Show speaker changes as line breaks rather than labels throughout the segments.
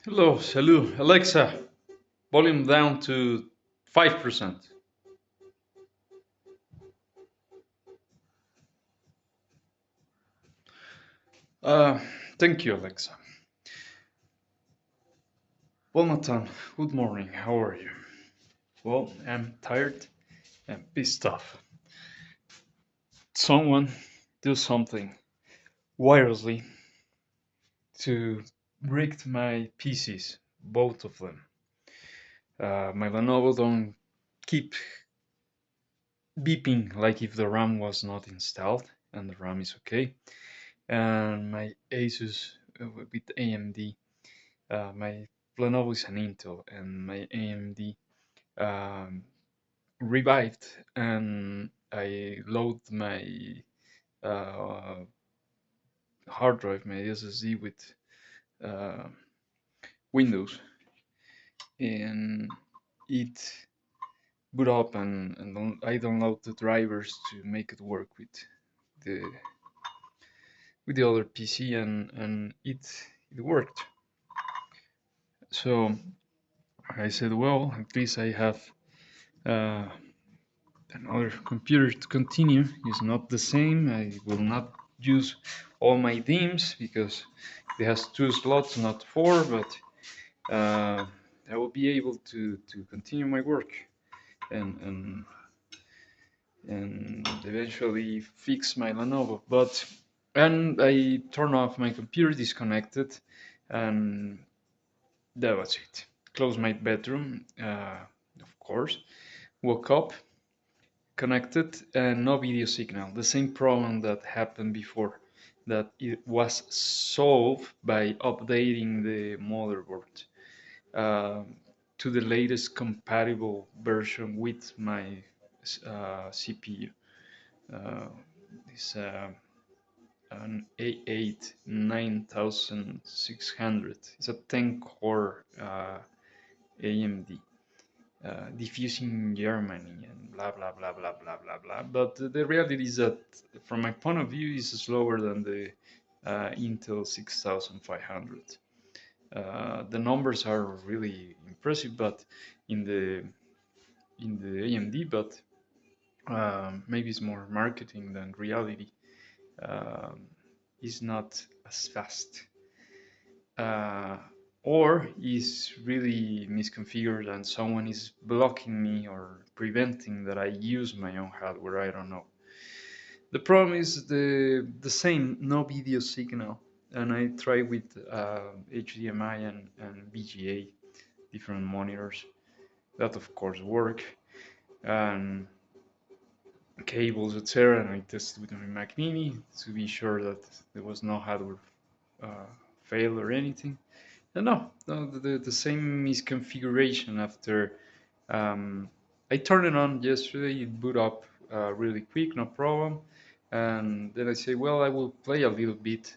Hello, salut. Alexa, volume down to 5%. Uh, Thank you, Alexa. Well, Nathan, good morning. How are you? Well, I'm tired and pissed off. Someone do something wirelessly to break my PCs, both of them. My Lenovo don't keep beeping like if the RAM was not installed, and the RAM is okay. And my Asus with AMD, my Lenovo is an Intel, and my AMD um, revived, and I load my uh, hard drive, my SSD with uh, Windows, and it boot up, and I download the drivers to make it work the with the other PC, and it worked. So I said, well, at least I have uh, another computer to continue. It's not the same. I will not use all my themes because it has two slots, not four, but I will be able to continue my work and, and and eventually fix my Lenovo. And I turned off my computer, disconnected, and that was it. Closed my bedroom, of course. Woke up, connected, and no video signal. The same problem that happened before, that it was solved by updating the motherboard uh, to the latest compatible version with my CPU. Uh, it's an A8 9600. It's a 10 core AMD. Diffusing in Germany and blah blah blah blah blah blah blah. But the reality is that, from my point of view, is slower than the Intel 6500. The numbers are really impressive, but in the AMD, but maybe it's more marketing than reality. Um, is not as fast. Uh, or is really misconfigured and someone is blocking me or preventing that I use my own hardware. I don't know. The problem is the same, no video signal. And I try with HDMI and VGA, different monitors. That of course work. And cables, etc. And I tested with my Mac Mini to be sure that there was no hardware fail or anything. No, the same misconfiguration after I turned it on yesterday. It boot up really quick, no problem. And then I say, well, I will play a little bit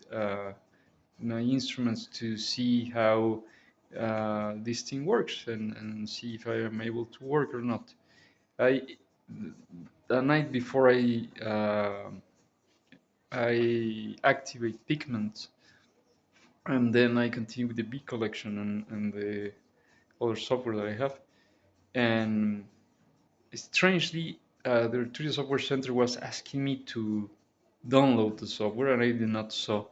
my instruments to see how this thing works and see if I am able to work or not. I The night before I activate Pigment, and then I continue with the B collection and the other software that I have. And strangely, the Arturia Software Center was asking me to download the software, and I did not saw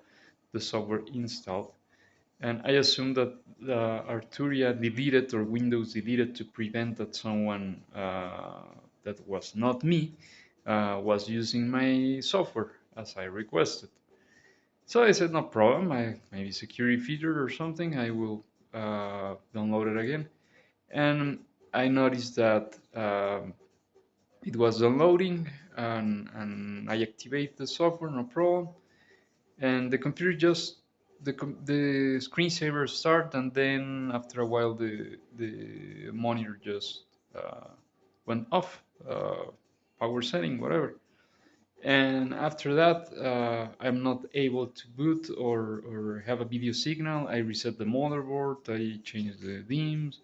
the software installed. And I assumed that Arturia deleted or Windows deleted to prevent that someone that was not me was using my software as I requested. So I said, no problem. Maybe security feature or something. I will download it again. And I noticed that it was downloading, and I activate the software, no problem. And the computer just the screensaver start, and then after a while the monitor just went off, power setting, whatever. And after that, I'm not able to boot or have a video signal. I reset the motherboard, I change the themes,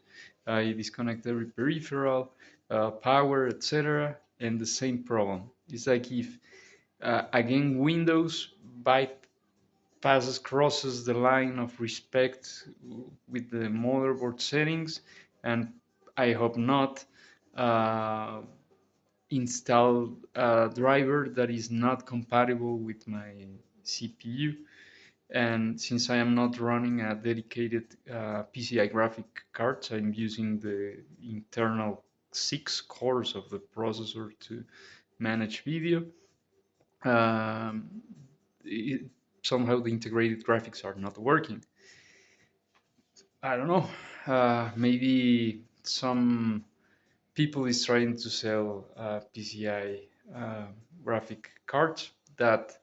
I disconnect every peripheral, power, etc. And the same problem. It's like if, again, Windows crosses the line of respect with the motherboard settings, and I hope not uh, install a driver that is not compatible with my CPU. And since I am not running a dedicated PCI graphic card, I'm using the internal 6 cores of the processor to manage video. Um, it, Somehow the integrated graphics are not working. I don't know. Maybe some people is trying to sell PCI graphic cards that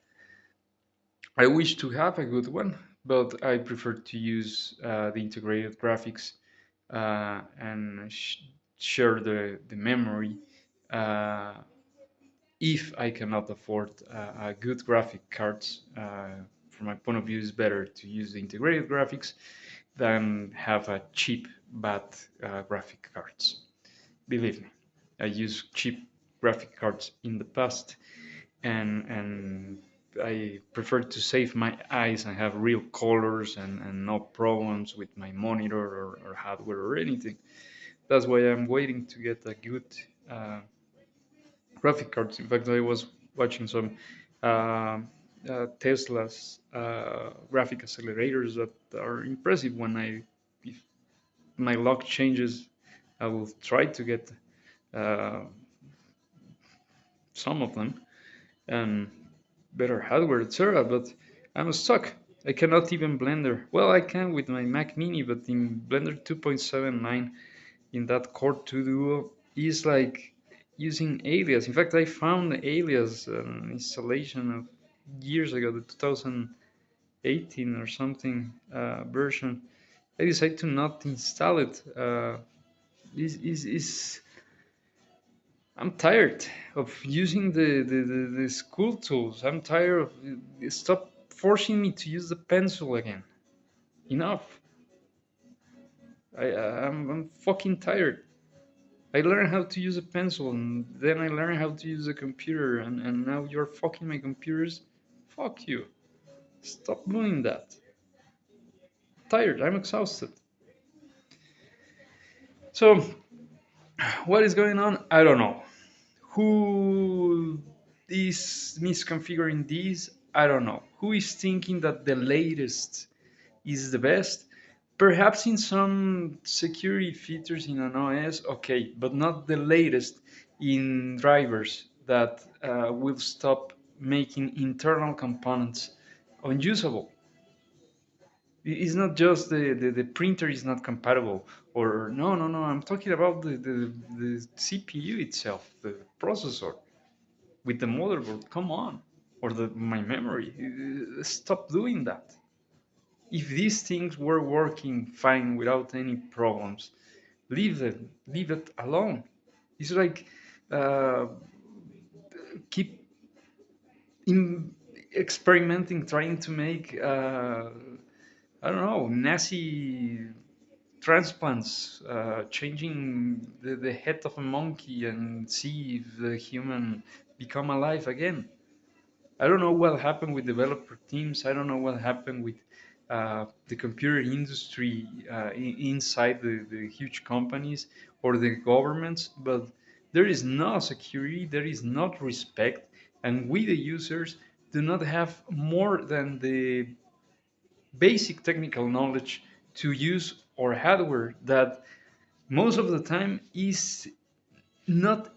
I wish to have a good one, but I prefer to use the integrated graphics and share the memory. Uh, if I cannot afford a good graphic cards, from my point of view, it's better to use the integrated graphics than have a cheap bad graphic cards. Believe me, I used cheap graphic cards in the past, and I prefer to save my eyes and have real colors and no problems with my monitor or hardware or anything. That's why I'm waiting to get a good uh, graphic cards. In fact, I was watching some Tesla's graphic accelerators that are impressive. If my luck changes, I will try to get uh, some of them and better hardware, etc. But I'm stuck. I cannot even Blender. Well, I can with my Mac Mini, but in Blender 2.79, in that Core 2 Duo, is like using Alias. In fact, I found Alias installation of years ago, the 2018 or something version. I decided to not install it. Is I'm tired of using the school tools. I'm tired of stop forcing me to use the pencil again. Enough. I'm fucking tired. I learned how to use a pencil and then I learned how to use a computer and now you're fucking my computers. Fuck you. Stop doing that. Tired. I'm exhausted. So what is going on? I don't know. Who is misconfiguring this? I don't know. Who is thinking that the latest is the best? Perhaps in some security features in an OS, okay, but not the latest in drivers that will stop making internal components unusable. It's not just the printer is not compatible, or no, I'm talking about the CPU itself, the processor with the motherboard. Come on, or my memory. Stop doing that. If these things were working fine without any problems, leave it alone. It's like uh, keep experimenting, trying to make I don't know, Nazi transplants, changing the head of a monkey and see if the human become alive again. I don't know what happened with developer teams. I don't know what happened with the computer industry inside the huge companies or the governments, but there is no security, there is not respect, and we, the users, do not have more than the basic technical knowledge to use our hardware that most of the time is not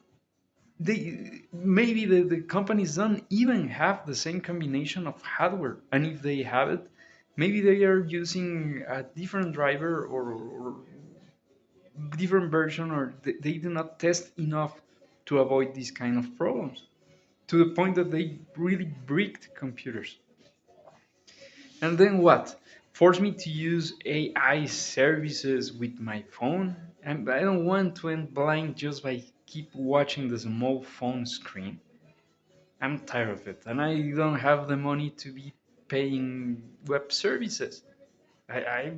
maybe the companies don't even have the same combination of hardware, and if they have it, maybe they are using a different driver or different version, or they do not test enough to avoid these kind of problems to the point that they really bricked computers. And then what? Force me to use AI services with my phone? And I don't want to end blind just by keep watching the small phone screen. I'm tired of it, and I don't have the money to be paying web services. I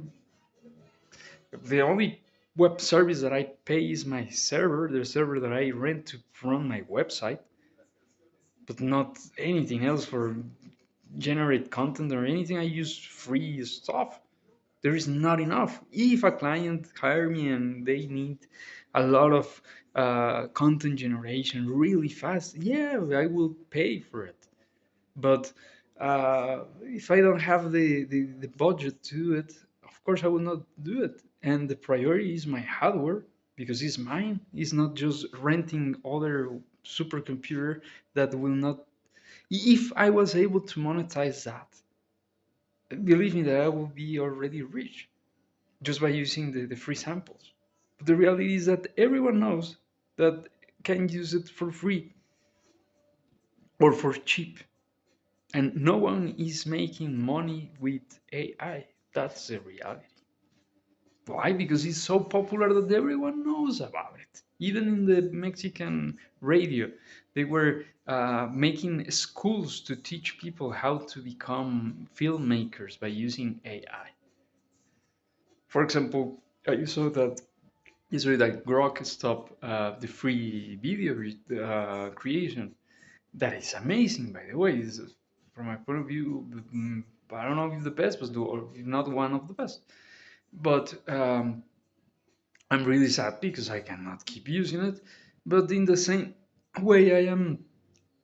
the only web service that I pay is my server, the server that I rent to run my website, but not anything else for generate content or anything, I use free stuff. There is not enough. If a client hire me and they need a lot of content generation really fast, yeah, I will pay for it. But if I don't have the budget to do it, of course I will not do it. And the priority is my hardware because it's mine. It's not just renting other supercomputer that will not. If I was able to monetize that, believe me that I will be already rich just by using the free samples. But the reality is that everyone knows that can use it for free or for cheap. And no one is making money with AI. That's the reality. Why? Because it's so popular that everyone knows about it. Even in the Mexican radio, they were making schools to teach people how to become filmmakers by using AI. For example, you saw that Grok stopped the free video creation. That is amazing, by the way. From my point of view, I don't know if the best, but or if not one of the best. But I'm really sad because I cannot keep using it. But in the same way, I am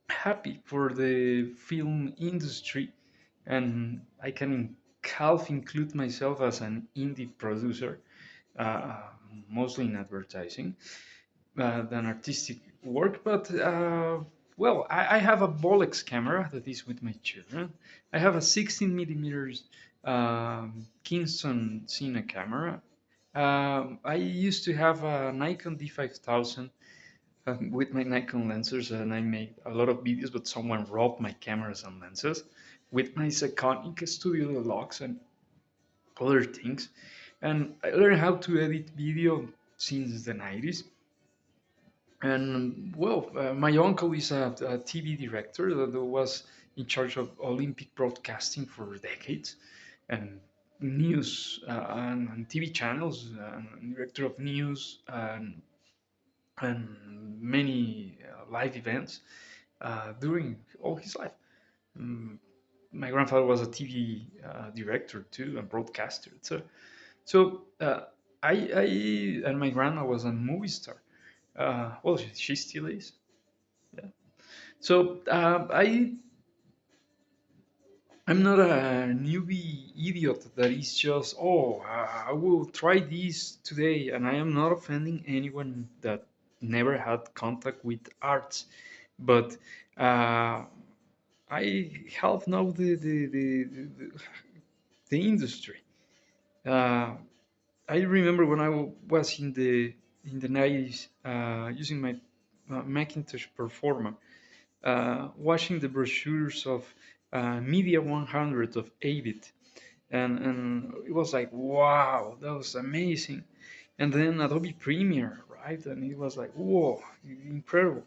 happy for the film industry, and I can half include myself as an indie producer, uh, mostly in advertising than artistic work. But well, I have a Bolex camera that is with my children. I have a 16 millimeters Kingston Cine camera. I used to have a Nikon D5000 with my Nikon lenses, and I made a lot of videos. But someone robbed my cameras and lenses with my Sekonic Studio Deluxe and other things. And I learned how to edit video since the 90s. And well, my uncle is a TV director that was in charge of Olympic broadcasting for decades, and news and TV channels, and director of news and many live events during all his life. Um, my grandfather was a TV director too, and broadcaster. So I and my grandma was a movie star. Well, she still is. Yeah. So I'm not a newbie idiot that is just, oh, I will try this today, and I am not offending anyone that never had contact with arts, but uh, I help know the industry. Uh, I remember when I was in the 90s using my Macintosh Performa, watching the brochures of Media 100 of Avid, and it was like, wow, that was amazing. And then Adobe Premiere, right? And it was like, whoa, incredible.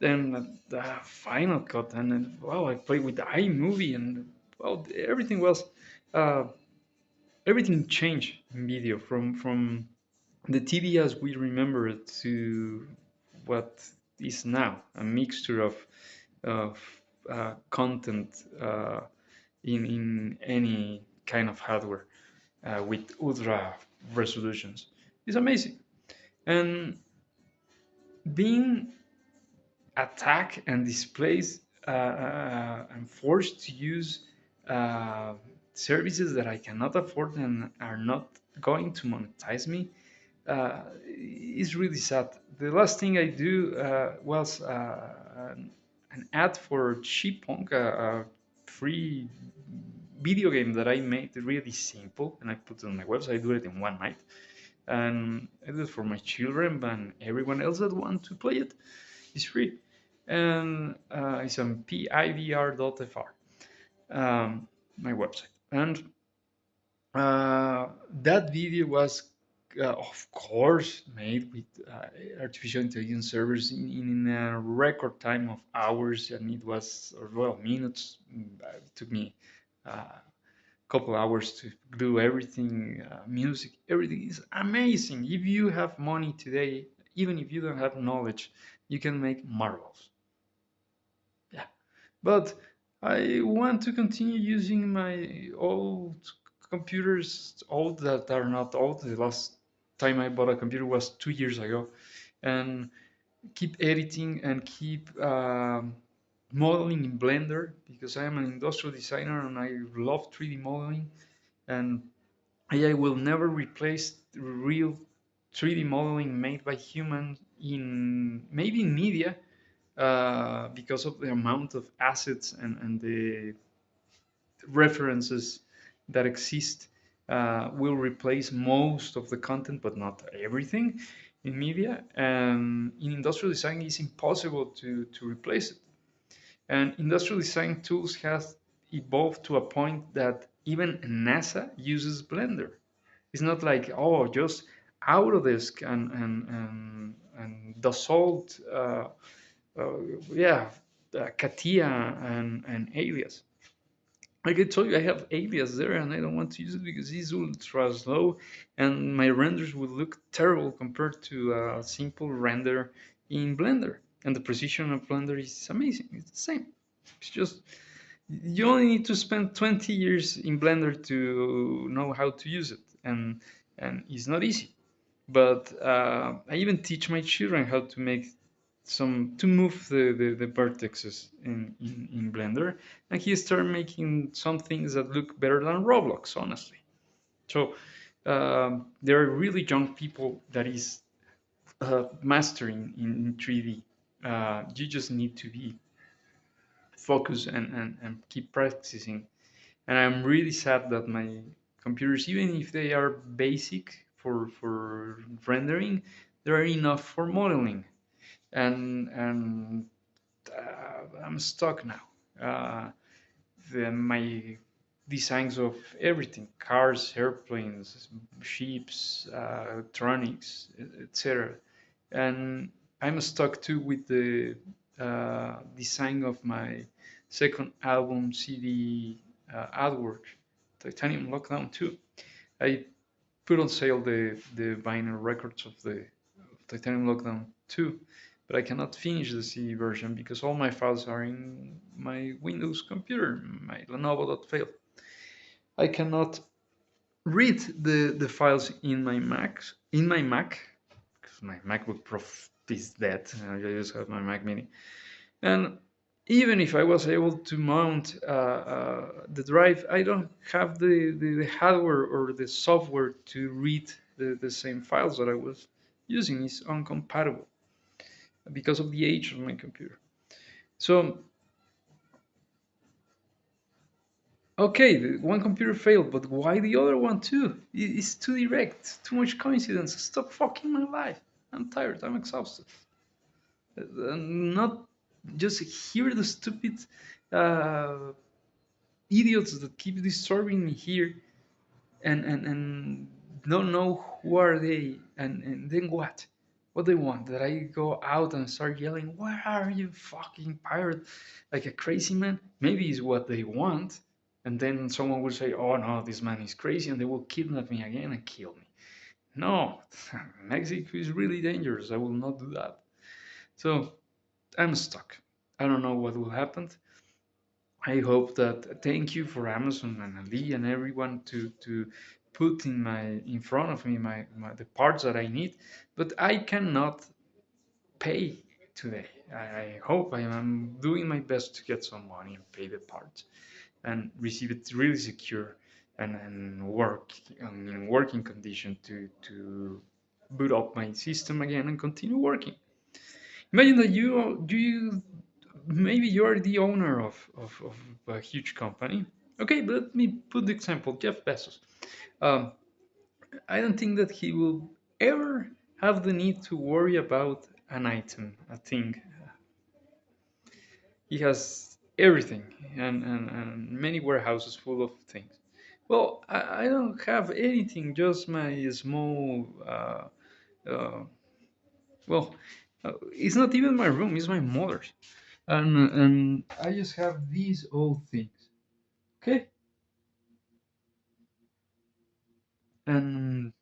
Then the Final Cut, and then, well, I played with the iMovie, and well, uh, everything changed in video from the TV as we remember it to what is now a mixture of content in any kind of hardware with ultra resolutions. It's amazing. And being attacked and displaced and forced to use uh, services that I cannot afford and are not going to monetize me is really sad. The last thing I do was an ad for Chipmunk, a free video game that I made really simple, and I put it on my website. I do it in one night, and I do it for my children and everyone else that want to play it. It's free, and it's on pivr.fr, my website, and that video was, of course, made with artificial intelligence servers in a record time of hours, and it was, or well, minutes. It took me a couple hours to do everything. Music, everything is amazing. If you have money today, even if you don't have knowledge, you can make marvels. Yeah, but I want to continue using my old computers, old that are not old. The last time I bought a computer was 2 years ago, and keep editing and keep modeling in Blender because I am an industrial designer and I love 3D modeling. And AI will never replace real 3D modeling made by humans in maybe in media because of the amount of assets and the references that exist will replace most of the content, but not everything in media. And in industrial design, it's impossible to replace it. And industrial design tools has evolved to a point that even NASA uses Blender. It's not like, oh, just Autodesk and Dassault, uh, yeah, Katia and Alias. Like I told you, I have Alias there and I don't want to use it because it's ultra slow and my renders would look terrible compared to a simple render in Blender. And the precision of Blender is amazing. It's the same. It's just you only need to spend 20 years in Blender to know how to use it, and it's not easy. But I even teach my children how to make some to move the vertexes in Blender, and he started making some things that look better than Roblox, honestly. So there are really young people that is mastering in 3D. You just need to be focused and keep practicing. And I'm really sad that my computers, even if they are basic for rendering, they're enough for modeling. And I'm stuck now. My designs of everything, cars, airplanes, ships, electronics, etc. And I'm stuck too with the design of my second album CD artwork, Titanium Lockdown 2. I put on sale the vinyl records of the Titanium Lockdown 2, but I cannot finish the CD version because all my files are in my Windows computer, my Lenovo.fail. I cannot read the files in my Mac because my MacBook Pro is dead. I just have my Mac Mini, and even if I was able to mount the drive, I don't have the hardware or the software to read the same files that I was using. It's incompatible because of the age of my computer. So, okay, the one computer failed, but why the other one too? It's too direct, too much coincidence. Stop fucking my life. I'm tired. I'm exhausted. Not just hear the stupid uh, idiots that keep disturbing me here and don't know who are they and then what they want that I go out and start yelling, where are you fucking pirate, like a crazy man. Maybe is what they want, and then someone will say, oh no, this man is crazy, and they will kidnap me again and kill me. No, Mexico is really dangerous. I will not do that. So I'm stuck. I don't know what will happen. I hope that thank you for Amazon and Ali and everyone to put in front of me the parts that I need, but I cannot pay today. I hope I am doing my best to get some money and pay the parts and receive it really secure and work in working condition to boot up my system again and continue working. Imagine that you maybe you're the owner of a huge company. Okay, but let me put the example, Jeff Bezos. Um, I don't think that he will ever have the need to worry about an item, a thing. He has everything and many warehouses full of things. Well, I don't have anything, just my small, uh, well, it's not even my room, it's my mother's. And I just have these old things. Okay, and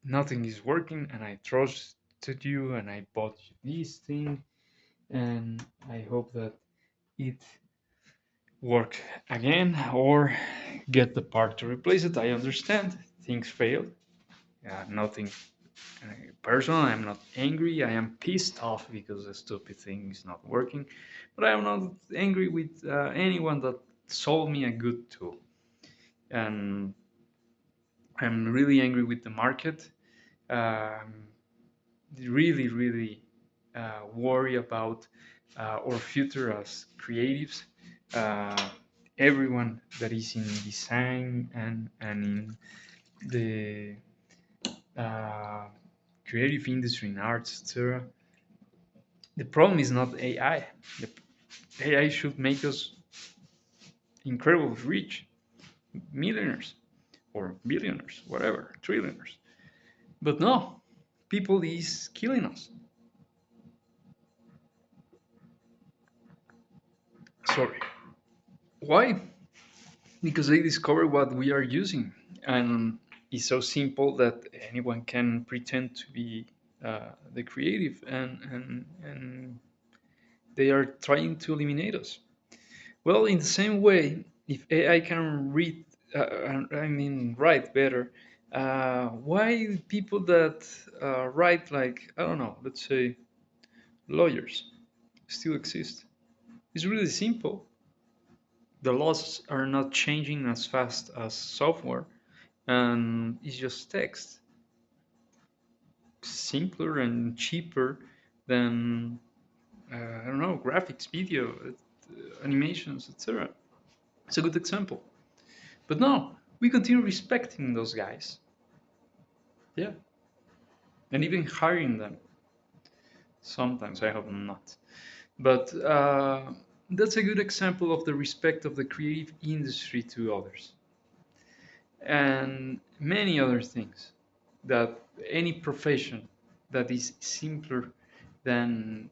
nothing is working, and I trusted you, and I bought you this thing, and I hope that it work again or get the part to replace it. I understand things fail. Nothing personal. I'm not angry. I am pissed off because the stupid thing is not working. But I am not angry with anyone that sold me a good tool. And I'm really angry with the market. Um, really, really worry about our future as creatives. Uh, Everyone that is in design and in the uh, creative industry in arts, etc. The problem is not AI. The AI should make us incredibly rich, millionaires or billionaires, whatever, trillionaires. But no, people is killing us. Sorry. Why? Because they discover what we are using, and it's so simple that anyone can pretend to be the creative, and they are trying to eliminate us. Well, in the same way, if AI can read, I mean, write better, why people that write like, I don't know, let's say lawyers still exist? It's really simple. The laws are not changing as fast as software, and it's just text, simpler and cheaper than I don't know, graphics, video, animations, etc. It's a good example. But no, we continue respecting those guys. Yeah, and even hiring them. Sometimes I hope not. But that's a good example of the respect of the creative industry to others. And many other things that any profession that is simpler than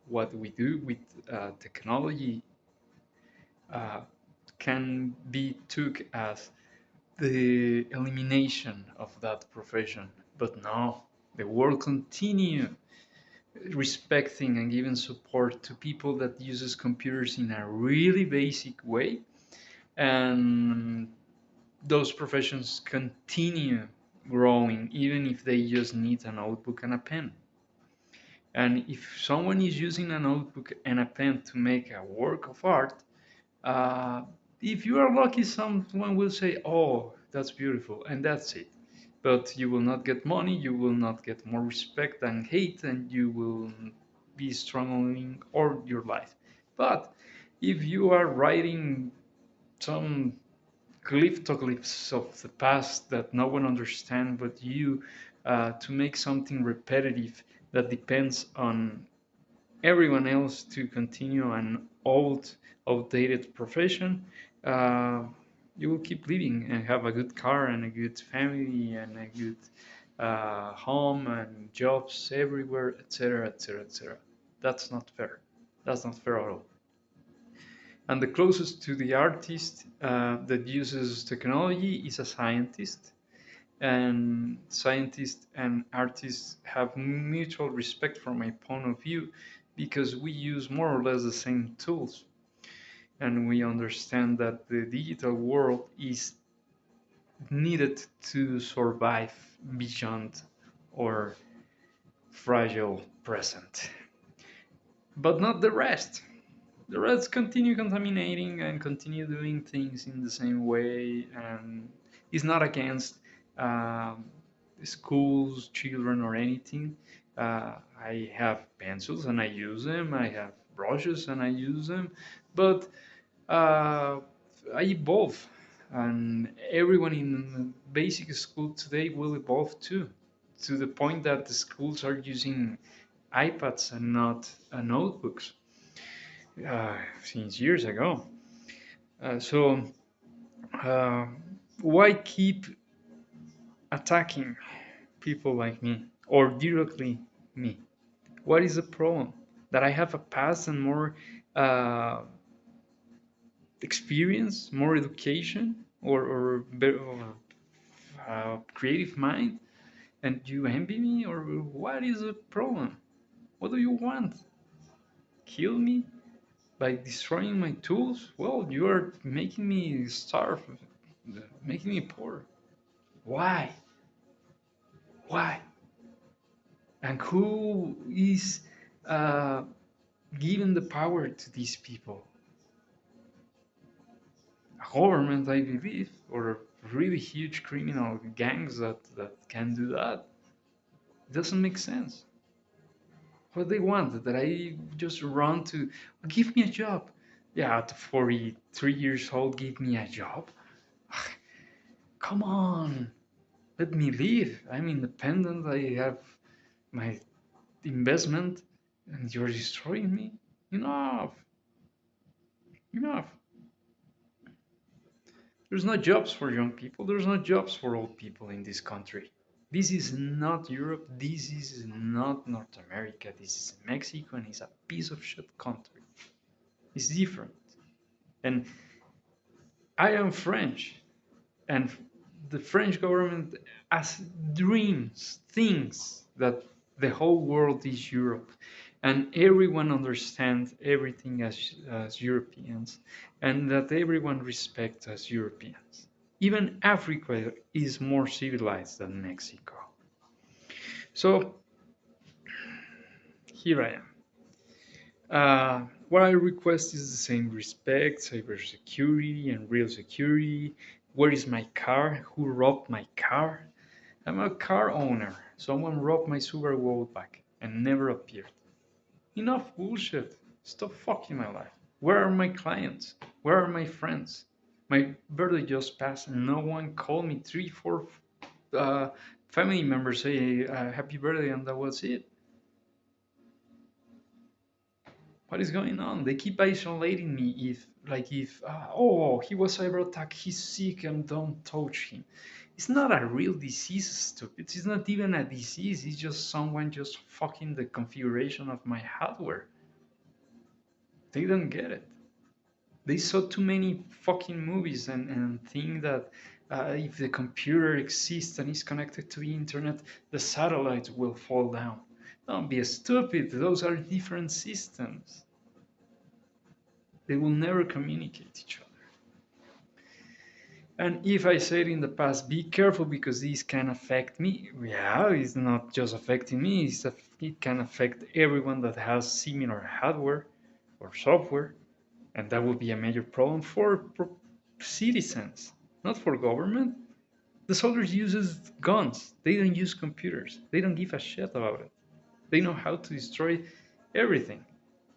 what we do with technology uh, can be took as the elimination of that profession. But no, the world continue respecting and giving support to people that uses computers in a really basic way, and those professions continue growing even if they just need a notebook and a pen. And if someone is using a notebook and a pen to make a work of art, uh, if you are lucky, someone will say, "Oh, that's beautiful," and that's it. But you will not get money, you will not get more respect than hate, and you will be struggling all your life. But if you are writing some glyphs of the past that no one understands but you, to make something repetitive that depends on everyone else to continue an outdated profession, uh, you will keep living and have a good car and a good family and a good home and jobs everywhere, etc., etc., etc. That's not fair. That's not fair at all. And the closest to the artist that uses technology is a scientist. And scientists and artists have mutual respect from my point of view because we use more or less the same tools, and we understand that the digital world is needed to survive beyond our fragile present, but not the rest. The rest continue contaminating and continue doing things in the same way, and is not against um, schools, children, or anything. I have pencils and I use them. I have brushes and I use them, but uh, I evolve, and everyone in basic school today will evolve too, to the point that the schools are using iPads and not notebooks since years ago. So uh, why keep attacking people like me or directly me? What is the problem? That I have a past and more uh, experience, more education, or creative mind, and you envy me, or what is the problem? What do you want? Kill me? by destroying my tools, well, you are making me starve, making me poor. Why? Why? And who is uh, giving the power to these people? A government, I believe, or really huge criminal gangs that can do that. It doesn't make sense. What they want, that I just run to give me a job. Yeah, at 43 years old, give me a job. Come on, let me live. I'm independent. I have my investment, and you're destroying me. Enough, enough. There's no jobs for young people. There's no jobs for old people in this country. This is not Europe. This is not North America. This is Mexico, and it's a piece of shit country. It's different. And I am French, and the French government has dreams, thinks that the whole world is Europe, and everyone understands everything as Europeans, and that everyone respects as Europeans. Even Africa is more civilized than Mexico. So here I am. What I request is the same respect, cybersecurity, and real security. Where is my car? Who robbed my car? I'm a car owner. Someone robbed my Subaru Outback and never appeared. Enough bullshit. Stop fucking my life. Where are my clients? Where are my friends? My birthday just passed and no one called me. Three, four uh, family members say happy birthday, and that was it. What is going on? They keep isolating me if he was cyber attacked, he's sick and don't touch him. It's not a real disease, stupid. It's not even a disease. It's just someone just fucking the configuration of my hardware. They don't get it. They saw too many fucking movies and think that if the computer exists and is connected to the internet, the satellites will fall down. Don't be stupid. Those are different systems. They will never communicate each other. And if I said in the past, be careful because this can affect me, yeah, it's not just affecting me, it can affect everyone that has similar hardware or software, and that would be a major problem for citizens, not for government. The soldiers uses guns. They don't use computers. They don't give a shit about it. They know how to destroy everything.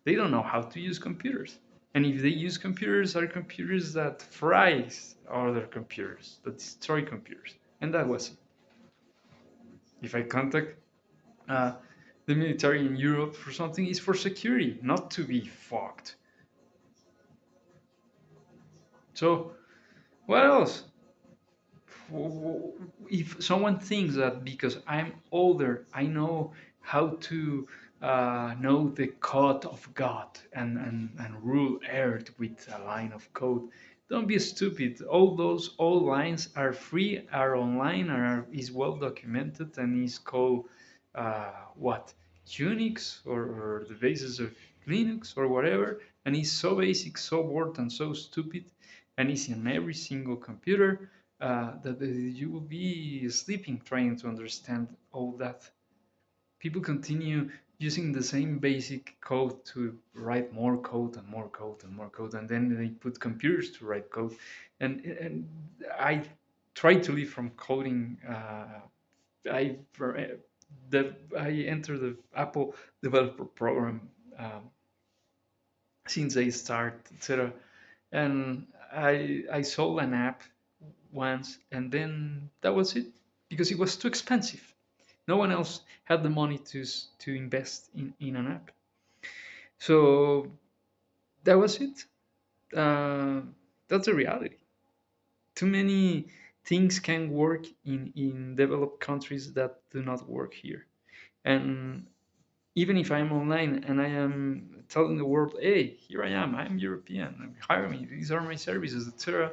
They don't know how to use computers. And if they use computers, are computers that fries other computers, that destroy computers. And that was it. If I contact uh, the military in Europe for something, it's for security, not to be fucked. So, what else? If someone thinks that because I'm older, I know how to know the code of God and rule earth with a line of code, don't be stupid. All those old lines are free, are online, is well documented, and is called what? Unix or the basis of Linux or whatever, and it's so basic, so bored, and so stupid, and it's in every single computer that you will be sleeping trying to understand all that. People continue using the same basic code to write more code and more code and more code, and then they put computers to write code. And I try to live from coding. I I entered the Apple developer program since I start, etc. And I sold an app once, and then that was it because it was too expensive. No one else had the money to invest in an app. So that was it. Uh, that's the reality. Too many things can work in developed countries that do not work here. And even if I'm online and I am telling the world, hey, here I am, I'm European, hire me, these are my services, etc.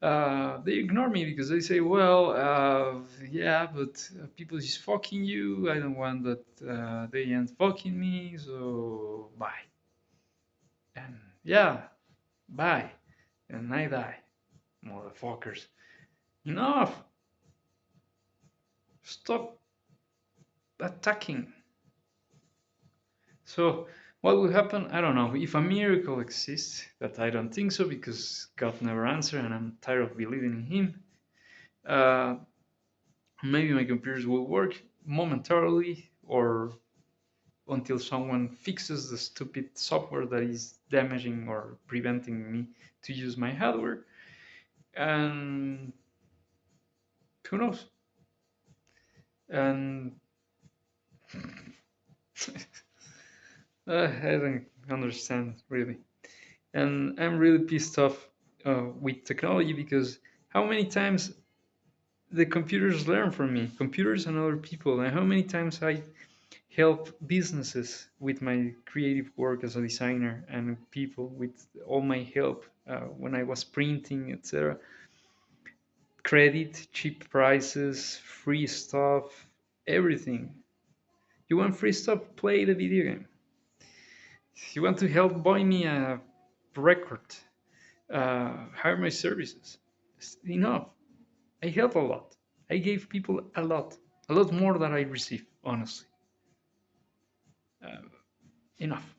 They ignore me because they say, well, yeah, but people is fucking you. I don't want that they end fucking me, so bye. And yeah, bye. And I die. Motherfuckers. Enough! Stop attacking. So, what will happen? I don't know. If a miracle exists, that I don't think so because God never answered and I'm tired of believing in Him, uh, maybe my computers will work momentarily or until someone fixes the stupid software that is damaging or preventing me to use my hardware. And who knows? And I don't understand really. And I'm really pissed off with technology because how many times the computers learn from me, computers and other people, and how many times I help businesses with my creative work as a designer and people with all my help when I was printing, etc. Credit, cheap prices, free stuff, everything. You want free stuff? Play the video game. You want to help buy me a record? Hire my services. It's enough. I help a lot. I gave people a lot more than I receive, honestly. Uh, enough.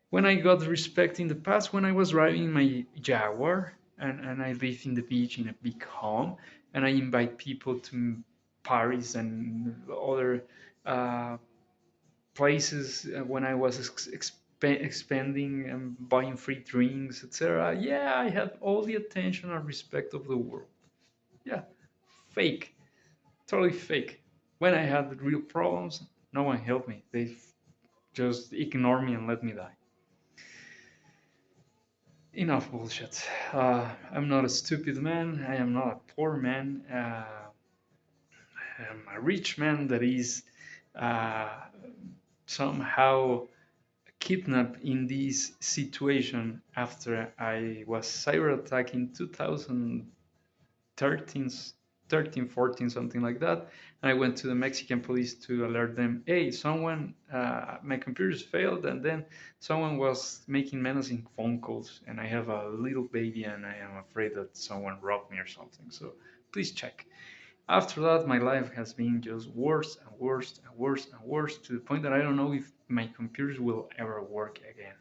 When I got respect in the past, when I was driving my Jaguar and I live in the beach in a big home, and I invite people to Paris and other uh, places when I was expanding and buying free drinks, etc. Yeah, I had all the attention and respect of the world. Yeah, fake, totally fake. When I had real problems, no one helped me. They just ignored me and let me die. Enough bullshit. I'm not a stupid man. I am not a poor man. I'm a rich man that is uh, somehow kidnapped in this situation after I was cyber attacked in 2013, 13, 14, something like that. And I went to the Mexican police to alert them, hey, someone, my computers failed, and then someone was making menacing phone calls, and I have a little baby, and I am afraid that someone robbed me or something. So please check. After that, my life has been just worse and worse and worse and worse to the point that I don't know if my computers will ever work again.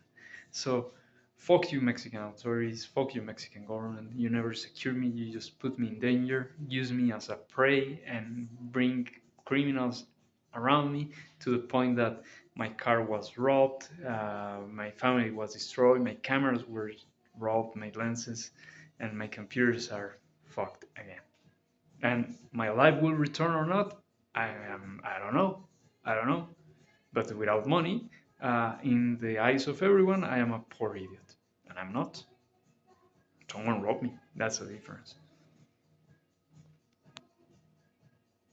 So, fuck you, Mexican authorities. Fuck you, Mexican government. You never secure me. You just put me in danger, use me as a prey, and bring criminals around me to the point that my car was robbed, my family was destroyed, my cameras were robbed, my lenses, and my computers are fucked again. And my life will return or not, I don't know. I don't know. But without money, in the eyes of everyone, I am a poor idiot. And I'm not. Someone robbed me. That's the difference.